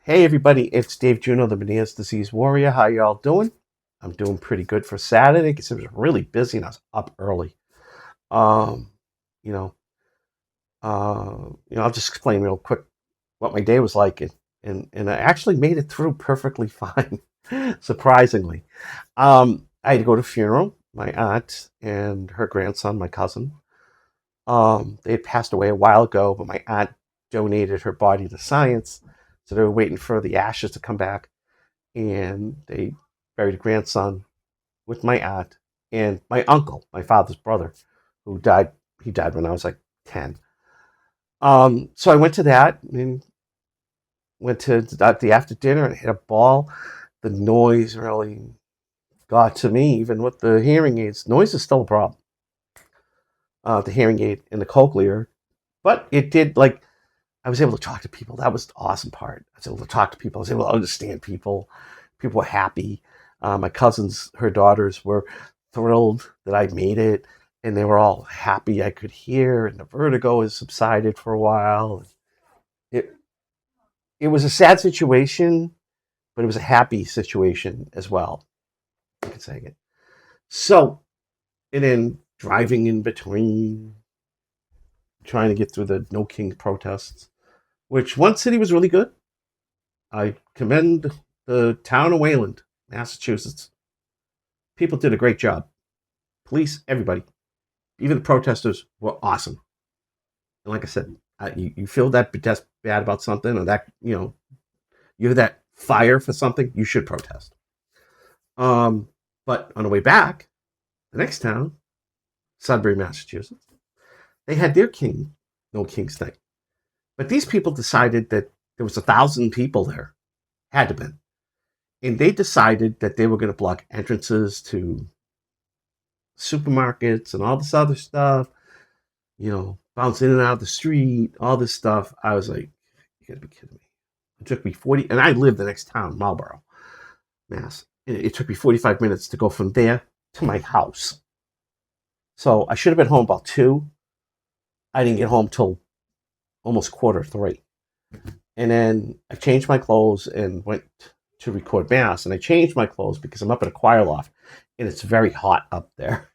Hey everybody, it's Dave Juno, the Meniere's Disease Warrior. How y'all doing? I'm doing pretty good for Saturday because it was really busy and I was up early. Um, you know, I'll just explain real quick what my day was like, and I actually made it through perfectly fine, surprisingly. I had to go to a funeral. My aunt and her grandson, my cousin, they had passed away a while ago, but my aunt donated her body to science, so they were waiting for the ashes to come back and they buried a grandson with my aunt and my uncle, my father's brother, who died. He died when I was like 10. So I went to that and went to the after dinner and hit a ball. The noise really got to me, even with the hearing aids. Noise is still a problem. The hearing aid in the cochlear, but it did like I was able to talk to people. That was the awesome part. I was able to talk to people. I was able to understand people. People were happy. My cousins, her daughters, were thrilled that I made it, and they were all happy. I could hear, and the vertigo has subsided for a while. It it was a sad situation, but it was a happy situation as well. I could say it. So, and then driving in between, trying to get through the No King protests, which one city was really good. I commend the town of Wayland, Massachusetts. People did a great job. Police, everybody, even the protesters were awesome. And like I said, you feel that bad about something, or that you have that fire for something, you should protest. Um, but on the way back, the next town, Sudbury, Massachusetts, they had their no king's thing. But these people decided that there was 1,000 people there, had to be, and they decided that they were going to block entrances to supermarkets and all this other stuff, bounce in and out of the street, all this stuff. I was like, you gotta be kidding me. It took me 40, and I lived the next town, Marlborough, Mass. And it took me 45 minutes to go from there to my house. So I should have been home about 2. I didn't get home till almost quarter 3. And then I changed my clothes and went to record Mass. And I changed my clothes because I'm up at a choir loft and it's very hot up there.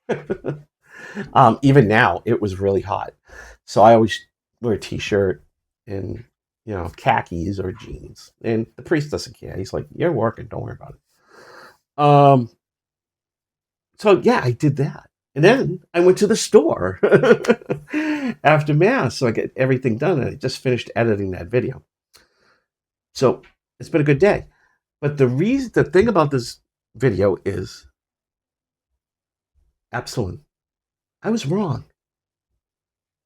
Even now, it was really hot. So I always wear a t-shirt and, khakis or jeans. And the priest doesn't care. He's like, you're working. Don't worry about it. So, yeah, I did that. And then I went to the store after Mass. So I get everything done. And I just finished editing that video. So it's been a good day. But the thing about this video is Ebselen. I was wrong.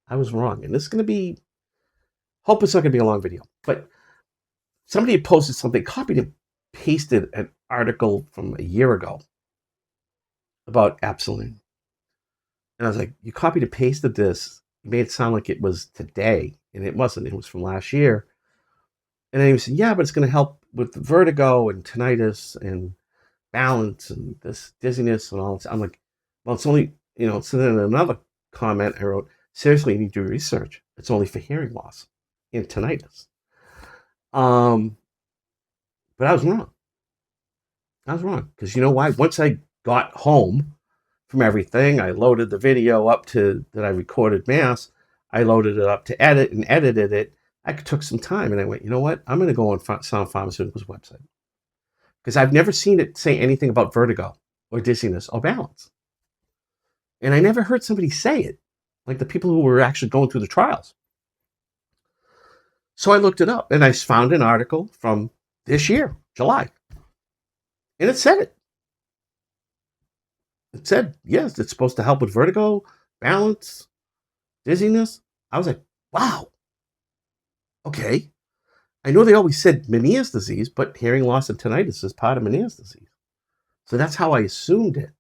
I was wrong. And this is going to be, hope it's not going to be a long video. But somebody had posted something, copied and pasted an article from a year ago about Ebselen. And I was like, you copied and pasted this. You made it sound like it was today. And it wasn't. It was from last year. And then he said, yeah, but it's going to help with the vertigo and tinnitus and balance and this dizziness and all this. I'm like, well, it's only, so then another comment I wrote, seriously, you need to do research. It's only for hearing loss and tinnitus. But I was wrong. I was wrong. Because you know why? Once I got home from everything, I loaded the video up to that I recorded Mass. I loaded it up to edit and edited it. I took some time and I went, you know what? I'm going to go on Sound Pharmaceuticals website. Because I've never seen it say anything about vertigo or dizziness or balance. And I never heard somebody say it, like the people who were actually going through the trials. So I looked it up and I found an article from this year, July. And it said it. It said, yes, it's supposed to help with vertigo, balance, dizziness. I was like, wow. Okay. I know they always said Meniere's disease, but hearing loss and tinnitus is part of Meniere's disease. So that's how I assumed it.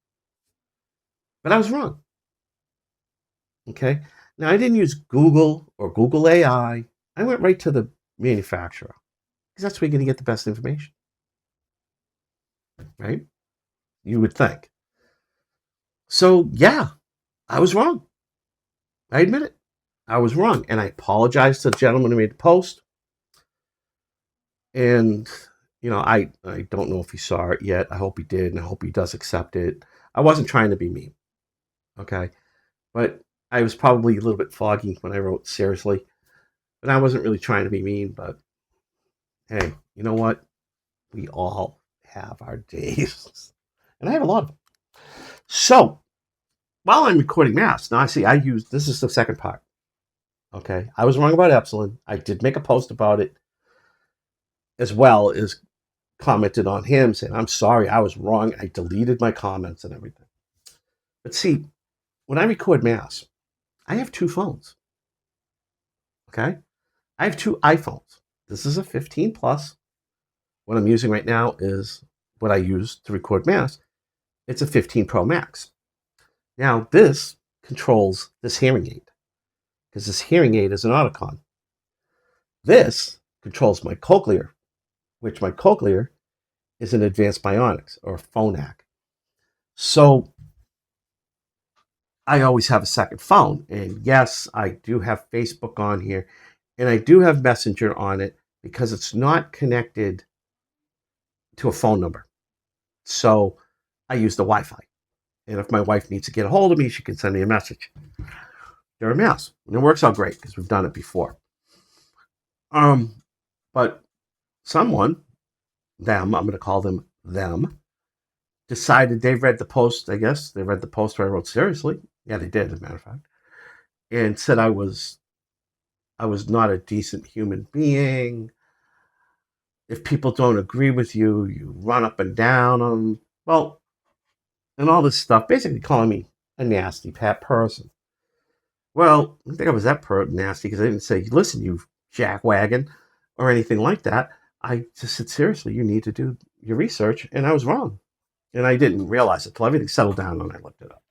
But I was wrong. Okay. Now, I didn't use Google or Google AI. I went right to the manufacturer because that's where you're going to get the best information. Right? You would think. So, yeah, I was wrong. I admit it. I was wrong. And I apologized to the gentleman who made the post. And I don't know if he saw it yet. I hope he did, and I hope he does accept it. I wasn't trying to be mean, okay? But I was probably a little bit foggy when I wrote seriously. And I wasn't really trying to be mean, but hey, you know what? We all have our days. And I have a lot of them. So while I'm recording Mass, now I use this is the second part. Okay. I was wrong about Ebselen. I did make a post about it as well as commented on him saying, I'm sorry, I was wrong. I deleted my comments and everything. But see, when I record Mass, I have two phones. Okay. I have two iPhones. This is a 15 Plus. What I'm using right now is what I use to record Mass. It's a 15 Pro Max. Now, this controls this hearing aid because this hearing aid is an Auticon. This controls my cochlear, which my cochlear is an Advanced Bionics or Phonak. So I always have a second phone. And yes, I do have Facebook on here and I do have Messenger on it because it's not connected to a phone number. So I use the Wi-Fi. And if my wife needs to get a hold of me, she can send me a message during Mass. And it works out great because we've done it before. But someone, them, I'm going to call them, decided they read the post, I guess. They read the post where I wrote seriously. Yeah, they did, as a matter of fact. And said I was not a decent human being. If people don't agree with you, you run up and down on them. Well, and all this stuff, basically calling me a nasty pat person. Well, I think I was that nasty because I didn't say, listen, you jackwagon, or anything like that. I just said, seriously, you need to do your research. And I was wrong. And I didn't realize it till everything settled down and I looked it up.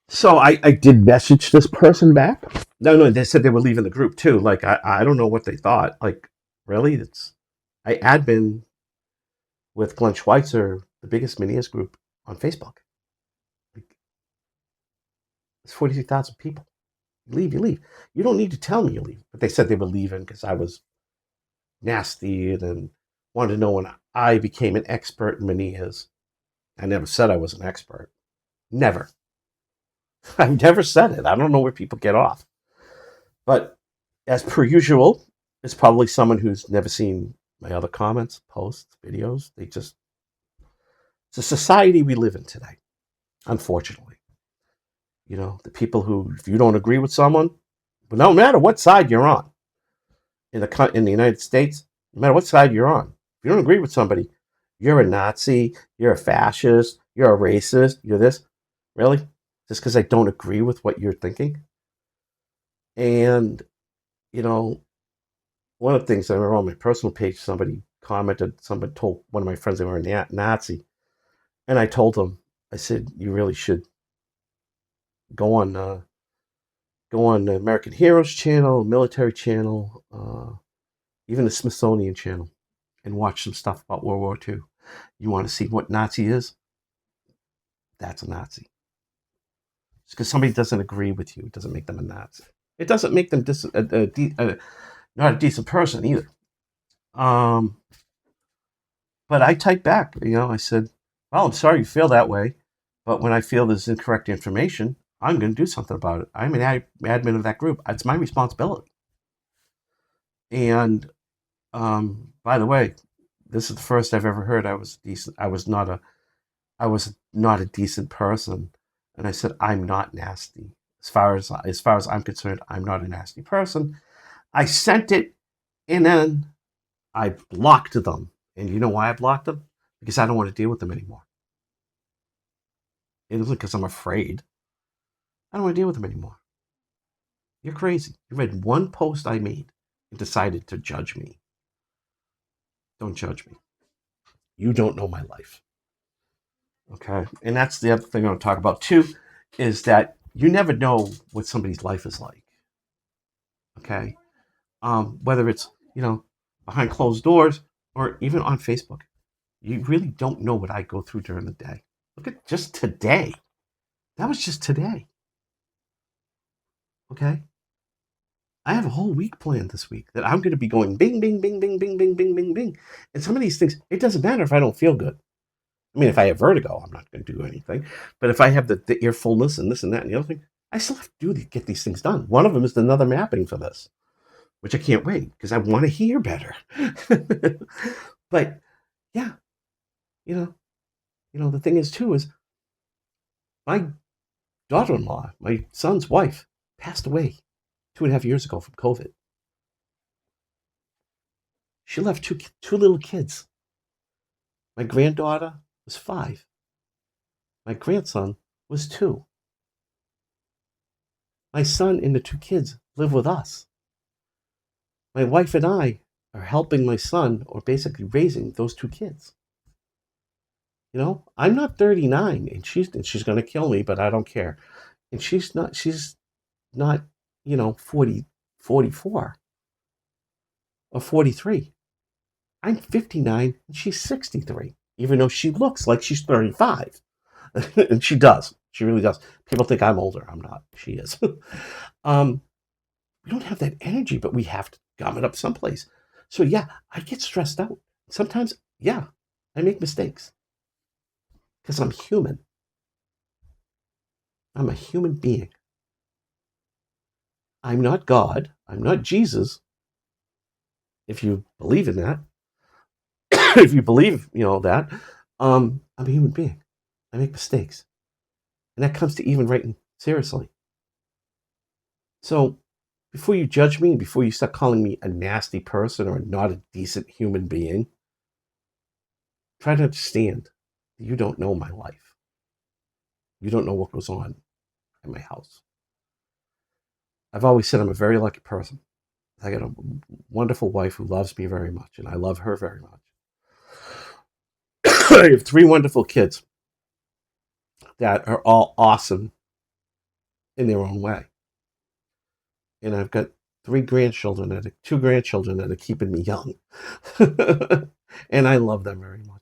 So I did message this person back. No, they said they were leaving the group too. Like, I don't know what they thought. Like, really? I admin with Glenn Schweitzer, the biggest Meniere group on Facebook. Like, it's 42,000 people. You leave, you leave. You don't need to tell me you leave. But they said they were leaving because I was nasty and wanted to know when I became an expert in Meniere's. I never said I was an expert. Never. I've never said it. I don't know where people get off. But as per usual, it's probably someone who's never seen my other comments, posts, videos. It's a society we live in today, unfortunately. The people who, if you don't agree with someone, but no matter what side you're on, in the United States, no matter what side you're on, if you don't agree with somebody, you're a Nazi, you're a fascist, you're a racist, you're this. Really? Just because I don't agree with what you're thinking? And, one of the things I remember on my personal page, somebody told one of my friends they were a Nazi. And I told them, I said, you really should go on the American Heroes channel, military channel, even the Smithsonian channel, and watch some stuff about World War II. You want to see what Nazi is? That's a Nazi. Just because somebody doesn't agree with you, it doesn't make them a Nazi. It doesn't make them not a decent person either. But I typed back, I said, well, I'm sorry you feel that way, but when I feel there's incorrect information, I'm going to do something about it. I'm an admin of that group. It's my responsibility. And by the way, this is the first I've ever heard I was decent. I was not a decent person. And I said, I'm not nasty. As far as I'm concerned, I'm not a nasty person. I sent it, and then I blocked them. And you know why I blocked them? Because I don't want to deal with them anymore. It isn't because I'm afraid. I don't want to deal with them anymore. You're crazy. You read one post I made and decided to judge me. Don't judge me. You don't know my life. Okay? And that's the other thing I want to talk about too, is that you never know what somebody's life is like. Okay? Whether it's, behind closed doors or even on Facebook. You really don't know what I go through during the day. Look at just today. That was just today. Okay? I have a whole week planned this week that I'm going to be going bing, bing, bing, bing, bing, bing, bing, bing, bing. And some of these things, it doesn't matter if I don't feel good. I mean, if I have vertigo, I'm not going to do anything. But if I have the ear fullness and this and that and the other thing, I still have to get these things done. One of them is another mapping for this, which I can't wait because I want to hear better. But yeah, you know, the thing is too is my daughter-in-law, my son's wife, passed away 2.5 years ago from COVID. She left two little kids. My granddaughter was 5. My grandson was 2. My son and the 2 kids live with us. My wife and I are helping my son, or basically raising those 2 kids. I'm not 39, and she's going to kill me, but I don't care. And she's not 40, 44 or 43. I'm 59 and she's 63, even though she looks like she's 35. And she does. She really does. People think I'm older. I'm not. She is. We don't have that energy, but we have to gum it up someplace. So yeah, I get stressed out. Sometimes, yeah, I make mistakes because I'm human. I'm a human being. I'm not God. I'm not Jesus. If you believe in that, if you believe, that, I'm a human being. I make mistakes. And that comes to even writing seriously. So before you judge me, before you start calling me a nasty person or not a decent human being, try to understand that you don't know my life. You don't know what goes on in my house. I've always said I'm a very lucky person. I got a wonderful wife who loves me very much, and I love her very much. I have 3 wonderful kids that are all awesome in their own way. And I've got 2 grandchildren that are keeping me young. And I love them very much.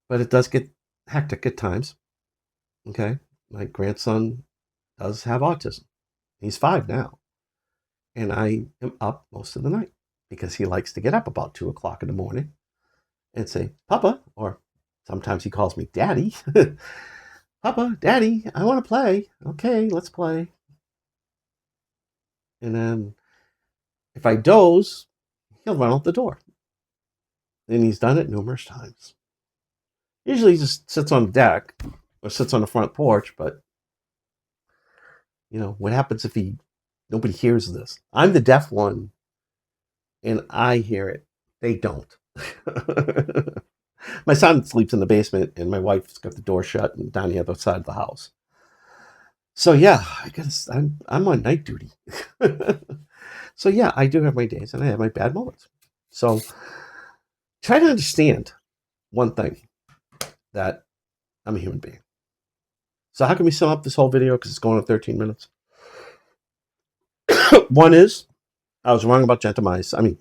But it does get hectic at times. Okay? My grandson does have autism. He's 5 now. And I am up most of the night because he likes to get up about 2 o'clock in the morning and say, Papa, or sometimes he calls me Daddy. Papa, Daddy, I want to play. Okay, let's play. And then if I doze, he'll run out the door. And he's done it numerous times. Usually he just sits on the deck or sits on the front porch, but what happens if nobody hears this? I'm the deaf one and I hear it. They don't. My son sleeps in the basement and my wife's got the door shut and down the other side of the house. So yeah, I'm on night duty. So yeah, I do have my days and I have my bad moments. So try to understand one thing, that I'm a human being. So how can we sum up this whole video, because it's going on 13 minutes? One is, I was wrong about gentamicin. I mean,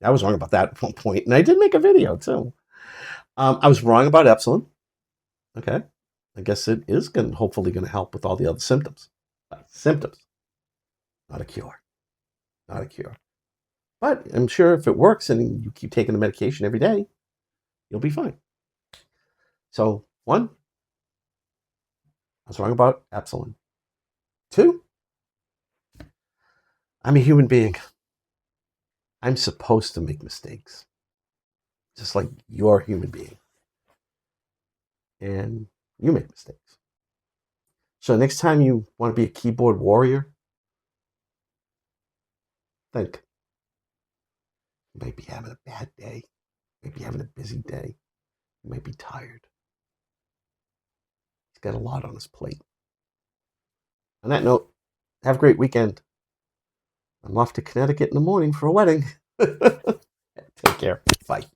I was wrong about that at one point, and I did make a video too. I was wrong about Ebselen. Okay, I guess it is hopefully going to help with all the other symptoms. Symptoms, not a cure. Not a cure. But I'm sure if it works and you keep taking the medication every day, you'll be fine. So 1, I was wrong about Ebselen. 2, I'm a human being. I'm supposed to make mistakes, just like you're a human being. And you make mistakes. So next time you want to be a keyboard warrior, think. You might be having a bad day. You might be having a busy day. You might be tired. He's got a lot on his plate. On that note, have a great weekend. I'm off to Connecticut in the morning for a wedding. Take care. Bye.